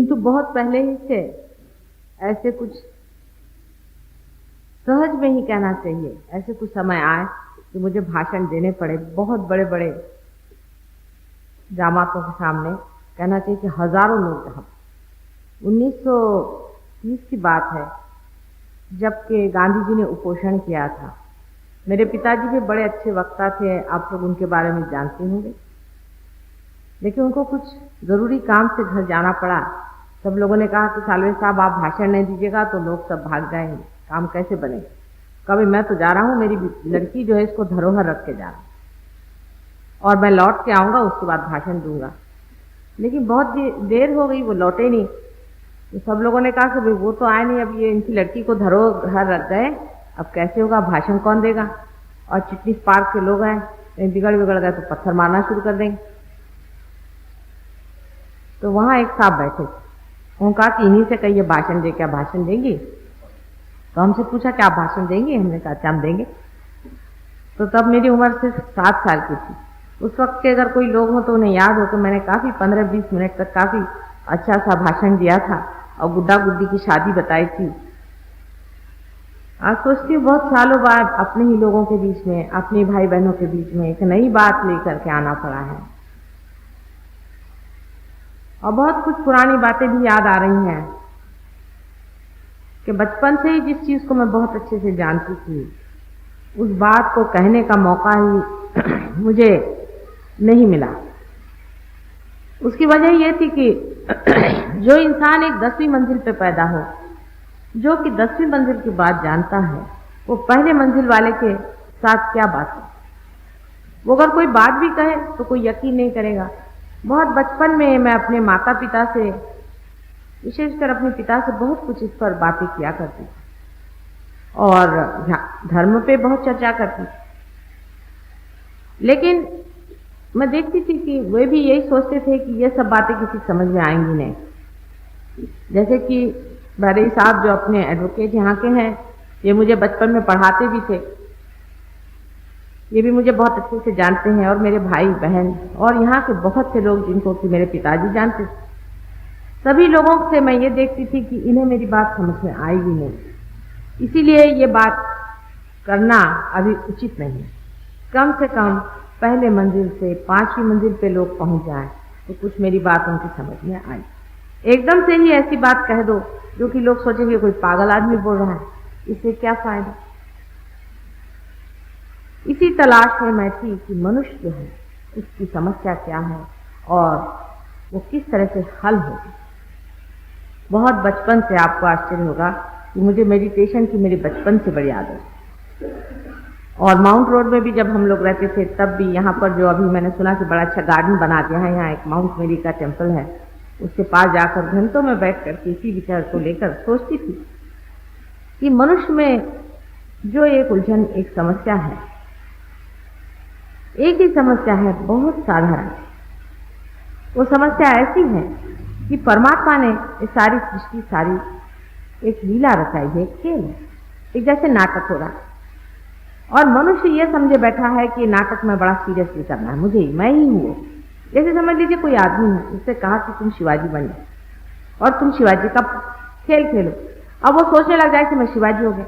किंतु बहुत पहले ही से ऐसे कुछ सहज में ही कहना चाहिए, ऐसे कुछ समय आए कि मुझे भाषण देने पड़े बहुत बड़े बड़े जामातों के सामने, कहना चाहिए कि हजारों लोग जहाँ। 1930 की बात है जबकि गांधी जी ने उपोषण किया था। मेरे पिताजी भी बड़े अच्छे वक्ता थे, आप लोग उनके बारे में जानते होंगे, लेकिन उनको कुछ जरूरी काम से घर जाना पड़ा। सब लोगों ने कहा कि सालवे साहब आप भाषण नहीं दीजिएगा तो लोग सब भाग जाएंगे, काम कैसे बनेगा। कभी मैं तो जा रहा हूँ, मेरी लड़की जो है इसको धरोहर रख के जा रहा हूँ और मैं लौट के आऊँगा, उसके बाद भाषण दूंगा। लेकिन बहुत देर हो गई, वो लौटे नहीं। तो सब लोगों ने कहा कि भाई वो तो आए नहीं, अब ये इनकी लड़की को धरोहर रख गए, अब कैसे होगा, भाषण कौन देगा। और चिटनीस पार्क के लोग आए, बिगड़ गए तो पत्थर मारना शुरू कर देंगे। तो वहाँ एक साहब बैठे थे, उन्होंने कहा कि इन्हीं से कहिए भाषण दे, क्या भाषण देंगी। तो हमसे पूछा क्या भाषण देंगे, हमने कहा अच्छा हम देंगे। तो तब मेरी उम्र सिर्फ 7 साल की थी। उस वक्त के अगर कोई लोग हो तो उन्हें याद हो कि मैंने काफ़ी 15-20 मिनट तक काफ़ी अच्छा सा भाषण दिया था और गुड्डा गुड्डी की शादी बताई थी। आज सोचती हूँ बहुत सालों बाद अपने ही लोगों के बीच में, अपने भाई बहनों के बीच में एक नई बात लेकर के आना पड़ा है और बहुत कुछ पुरानी बातें भी याद आ रही हैं कि बचपन से ही जिस चीज़ को मैं बहुत अच्छे से जानती थी, उस बात को कहने का मौका ही मुझे नहीं मिला। उसकी वजह ये थी कि जो इंसान एक 10वीं मंजिल पे पैदा हो, जो कि 10वीं मंजिल की बात जानता है, वो पहले मंजिल वाले के साथ क्या बात है। वो अगर कोई बात भी कहे तो कोई यकीन नहीं करेगा। बहुत बचपन में मैं अपने माता पिता से, विशेषकर अपने पिता से बहुत कुछ इस पर बातें किया करती थी और धर्म पे बहुत चर्चा करती थी। लेकिन मैं देखती थी कि वे भी यही सोचते थे कि ये सब बातें किसी समझ में आएंगी नहीं। जैसे कि बड़े साहब जो अपने एडवोकेट यहाँ के हैं, ये मुझे बचपन में पढ़ाते भी थे, ये भी मुझे बहुत अच्छे से जानते हैं, और मेरे भाई बहन और यहाँ के बहुत से लोग जिनको कि मेरे पिताजी जानते थे। सभी लोगों से मैं ये देखती थी कि इन्हें मेरी बात समझ में आएगी नहीं, इसीलिए ये बात करना अभी उचित नहीं है। कम से कम पहले मंजिल से 5वीं मंजिल पे लोग पहुंच जाएं तो कुछ मेरी बात उनकी समझ में आई। एकदम से ही ऐसी बात कह दो जो कि लोग सोचेंगे कोई पागल आदमी बोल रहा है, इससे क्या फायदा। इसी तलाश में मैं थी कि मनुष्य जो है उसकी समस्या क्या है और वो किस तरह से हल होगी। बहुत बचपन से, आपको आश्चर्य होगा कि मुझे मेडिटेशन की मेरी बचपन से बड़ी आदत है। और माउंट रोड में भी जब हम लोग रहते थे तब भी यहाँ पर जो अभी मैंने सुना कि बड़ा अच्छा गार्डन बना दिया है, यहाँ एक माउंट मेरी का टेम्पल है, उसके पास जाकर घंटों में बैठ कर के इसी विचार को लेकर सोचती थी कि मनुष्य में जो एक उलझन, एक समस्या है, एक ही समस्या है, बहुत साधारण। वो समस्या ऐसी है कि परमात्मा ने ये सारी सृष्टि, सारी एक लीला रचाई है, एक खेल है, एक जैसे नाटक हो रहा है और मनुष्य ये समझे बैठा है कि नाटक में बड़ा सीरियसली करना है, मुझे मैं ही हूँ। जैसे समझ लीजिए कोई आदमी है, उससे कहा कि तुम शिवाजी बनो और तुम शिवाजी का खेल खेलो, अब वो सोचने लग जाए कि मैं शिवाजी हो गया,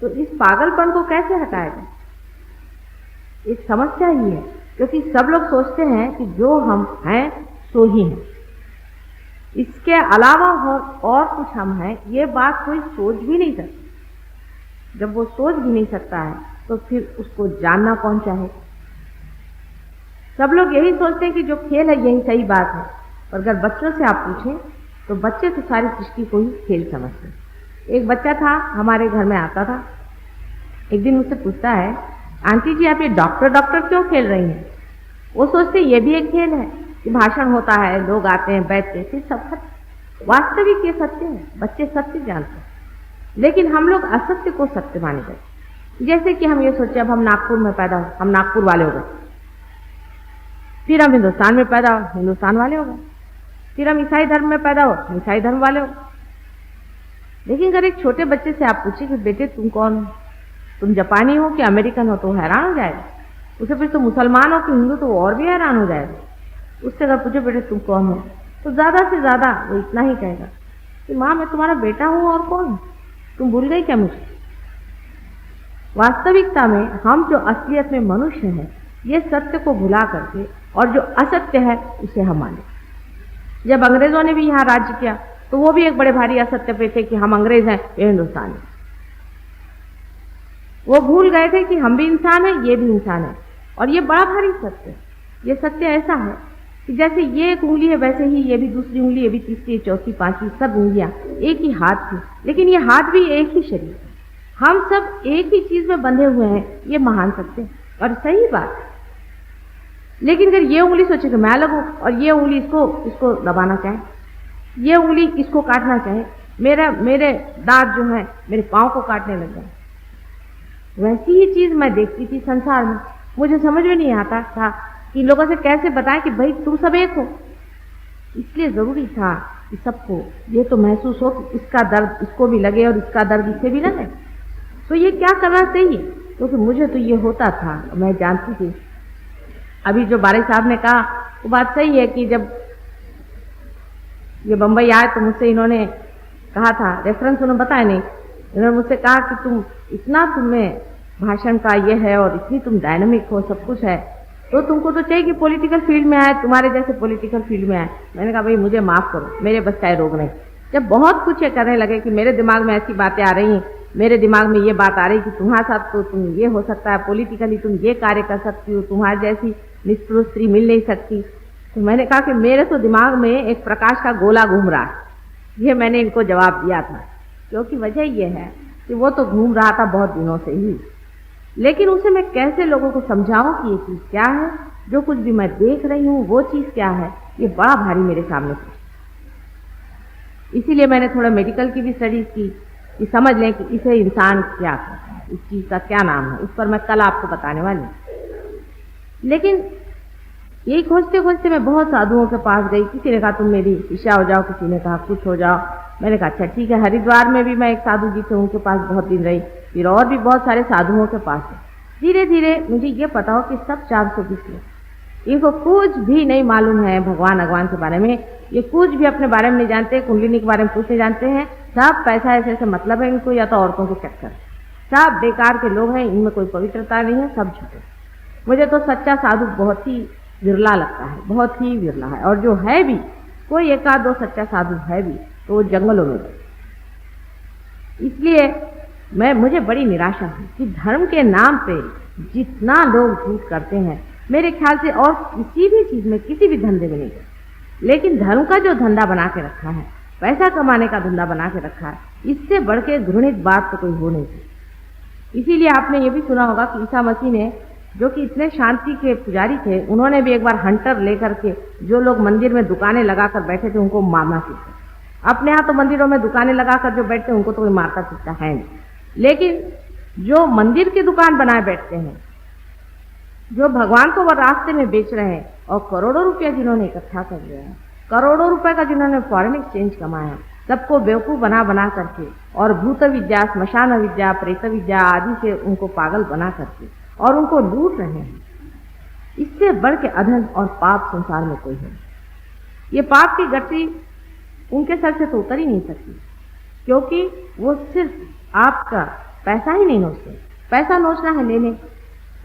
तो इस पागलपन को कैसे हटाएगा। एक समस्या ही है, क्योंकि सब लोग सोचते हैं कि जो हम हैं सो ही हैं, इसके अलावा और कुछ हम हैं, ये बात कोई सोच भी नहीं सकता। जब वो सोच भी नहीं सकता है तो फिर उसको जानना कौन चाहे। सब लोग यही सोचते हैं कि जो खेल है यही सही बात है, और अगर बच्चों से आप पूछें तो बच्चे तो सारी सृष्टि को ही खेल समझते हैं। एक बच्चा था, हमारे घर में आता था, एक दिन मुझसे पूछता है, आंटी जी आप ये डॉक्टर डॉक्टर क्यों खेल रही हैं। वो सोचते ये भी एक खेल है कि भाषण होता है, लोग आते हैं, बैठते हैं, फिर सब सत्य, वास्तविक ये सत्य है, बच्चे सत्य जानते हैं, लेकिन हम लोग असत्य को सत्य माने गए। जैसे कि हम ये सोचे अब हम नागपुर में पैदा हो, हम नागपुर वाले हो गए, फिर हम हिंदुस्तान में पैदा हो, हिंदुस्तान वाले हो गए, फिर हम ईसाई धर्म में पैदा हो, ईसाई धर्म वाले हो। लेकिन अगर एक छोटे बच्चे से आप पूछे कि बेटे तुम कौन हो, तुम जापानी हो कि अमेरिकन हो, तो हैरान हो जाएगा। उसे फिर तुम मुसलमान हो कि हिंदू, तो और भी हैरान हो जाएगा। उससे अगर पूछो बेटे तुम कौन हो, तो ज़्यादा से ज़्यादा वो इतना ही कहेगा कि माँ मैं तुम्हारा बेटा हूँ और कौन हूँ, तुम भूल गई क्या मुझे। वास्तविकता में हम जो असलियत में मनुष्य हैं, ये सत्य को भुला करके और जो असत्य है उसे हम माने। जब अंग्रेजों ने भी यहाँ राज्य किया तो वो भी एक बड़े भारी असत्य पे थे कि हम अंग्रेज हैं, ये हिंदुस्तानी। वो भूल गए थे कि हम भी इंसान हैं, ये भी इंसान है। और ये बड़ा भारी सत्य है। ये सत्य ऐसा है कि जैसे ये एक उंगली है वैसे ही ये भी दूसरी उंगली, ये भी तीसरी, चौथी, पांचवी, सब उंगलियां एक ही हाथ की, लेकिन ये हाथ भी एक ही शरीर है। हम सब एक ही चीज में बंधे हुए हैं, ये महान सत्य और सही बात है। लेकिन अगर ये उंगली सोचे कि मैं अलग हूं और ये उंगली इसको दबाना चाहे, ये उंगली इसको काटना चाहे, मेरे दांत जो है मेरे पाँव को काटने लग जाए, वैसी ही चीज मैं देखती थी संसार में। मुझे समझ में नहीं आता था कि लोगों से कैसे बताएं कि भाई तुम सब एक हो। इसलिए जरूरी था कि सबको ये तो महसूस हो कि इसका दर्द इसको भी लगे और इसका दर्द इसे भी लगे। तो ये क्या करना चाहिए, क्योंकि मुझे तो ये होता था, मैं जानती थी। अभी जो बारिश साहब ने कहा वो बात सही है कि जब ये बम्बई आए तो मुझसे इन्होंने कहा था, रेफरेंस उन्होंने बताया नहीं, इन्होंने मुझसे कहा कि तुम इतना तुम्हें भाषण का ये है और इतनी तुम डायनामिक हो, सब कुछ है, तो तुमको तो चाहिए कि पॉलिटिकल फील्ड में आए, तुम्हारे जैसे पॉलिटिकल फील्ड में आए। मैंने कहा भाई मुझे माफ़ करो, मेरे बस का रोग नहीं। जब बहुत कुछ ये करने लगे कि मेरे दिमाग में ऐसी बातें आ रही हैं, मेरे दिमाग में ये बात आ रही कि तुम्हारे साथ तो तुम ये हो सकता है, पॉलिटिकली तुम ये कार्य कर सकती हो, तुम्हारे जैसी निष्ठुर स्त्री मिल नहीं सकती। तो मैंने कहा कि मेरे तो दिमाग में एक प्रकाश का गोला घूम रहा है। ये मैंने इनको जवाब दिया था, क्योंकि वजह ये है कि वो तो घूम रहा था बहुत दिनों से ही, लेकिन उसे मैं कैसे लोगों को समझाऊं कि ये चीज़ क्या है, जो कुछ भी मैं देख रही हूँ वो चीज़ क्या है, ये बड़ा भारी मेरे सामने था। इसीलिए मैंने थोड़ा मेडिकल की भी स्टडीज की कि समझ लें कि इसे इंसान क्या कहता है, इस चीज़ का क्या नाम है। उस पर मैं कल आपको बताने वाली हूँ। लेकिन यही खोजते खोजते मैं बहुत साधुओं के पास गई। किसी ने कहा तुम मेरी शिष्या हो जाओ, किसी ने कहा कुछ हो जाओ। मैंने कहा अच्छा ठीक है। हरिद्वार में भी मैं एक साधु जी थे, उनके पास बहुत दिन रही, फिर और भी बहुत सारे साधुओं के पास है। धीरे धीरे मुझे ये पता हो कि सब 420 लोग, इनको कुछ भी नहीं मालूम है भगवान के बारे में, ये कुछ भी अपने बारे में नहीं जानते, कुंडलिनी के बारे में कुछ नहीं जानते हैं। सब पैसा ऐसे मतलब है इनको, या तो औरतों के चक्कर, सब बेकार के लोग हैं, इनमें कोई पवित्रता नहीं है, सब झूठे। मुझे तो सच्चा साधु बहुत ही विरला लगता है, बहुत ही विरला है। और जो है भी कोई एक आध दो सच्चा साधु है भी तो वो जंगलों में। इसलिए मुझे बड़ी निराशा है कि धर्म के नाम पे जितना लोग झूठ करते हैं, मेरे ख्याल से और किसी भी चीज़ में, किसी भी धंधे में नहीं करते, लेकिन धर्म का जो धंधा बना के रखा है, पैसा कमाने का धंधा बना के रखा है, इससे बढ़ के घृणित बात तो कोई हो नहीं सकती। इसीलिए आपने ये भी सुना होगा कि ईसा मसीह ने, जो कि इतने शांति के पुजारी थे, उन्होंने भी एक बार हंटर लेकर के जो लोग मंदिर में दुकानें लगाकर बैठे थे उनको मारना सीखा। अपने यहाँ तो मंदिरों में दुकानें लगाकर जो बैठते हैं उनको तो कोई मारता सीखता है नहीं, लेकिन जो मंदिर की दुकान बनाए बैठते हैं, जो भगवान को वो रास्ते में बेच रहे हैं और करोड़ों रुपया जिन्होंने इकट्ठा कर लिया है, करोड़ों रुपए का जिन्होंने फॉरेन एक्सचेंज कमाया, सबको बेवकूफ़ बना करके और भूत विद्या, श्मशान विद्या, प्रेत विद्या आदि से उनको पागल बना करके और उनको लूट रहे हैं, इससे बढ़ के अधर्म और पाप संसार में कोई है। ये पाप की गठरी उनके सर से तो उतर ही नहीं सकती, क्योंकि वो सिर्फ आपका पैसा ही नहीं नोचते। पैसा नोचना है ले लें,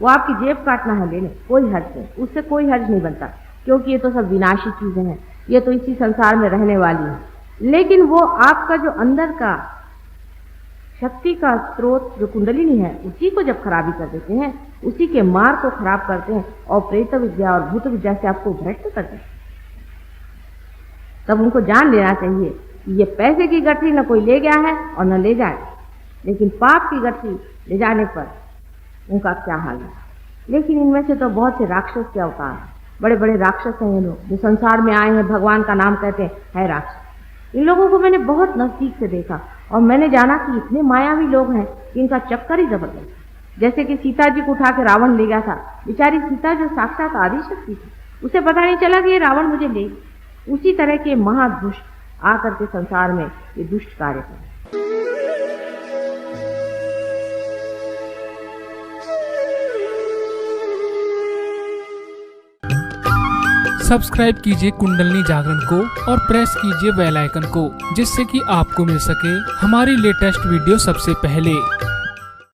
वो आपकी जेब काटना है ले लें, कोई हर्ज नहीं, उससे कोई हर्ज नहीं बनता, क्योंकि ये तो सब विनाशी चीज़ें हैं, ये तो इसी संसार में रहने वाली हैं। लेकिन वो आपका जो अंदर का शक्ति का स्रोत जो कुंडलिनी है, उसी को जब खराबी कर देते हैं, उसी के मार को खराब करते हैं और प्रेत विद्या और भूत विद्या से आपको भ्रष्ट कर देते हैं, तब उनको जान लेना चाहिए कि ये पैसे की गठरी न कोई ले गया है और न ले जाए, लेकिन पाप की गठरी ले जाने पर उनका क्या हाल है। लेकिन इनमें से तो बहुत से राक्षस के अवतार हैं, बड़े बड़े राक्षस हैं ये लोग, जो संसार में आए हैं, भगवान का नाम कहते हैं, है राक्षस। इन लोगों को मैंने बहुत नज़दीक से देखा और मैंने जाना कि इतने मायावी लोग हैं कि इनका चक्कर ही जबरदस्त है। जैसे कि सीता जी को उठा के रावण ले गया था, बेचारी सीता जो साक्षात आदि शक्ति थी, उसे पता नहीं चला कि ये रावण मुझे ले। उसी तरह के महादुष्ट आकर के संसार में ये दुष्ट कार्य करें। सब्सक्राइब कीजिए कुंडलिनी जागरण को और प्रेस कीजिए बेल आइकन को, जिससे कि आपको मिल सके हमारी लेटेस्ट वीडियो सबसे पहले।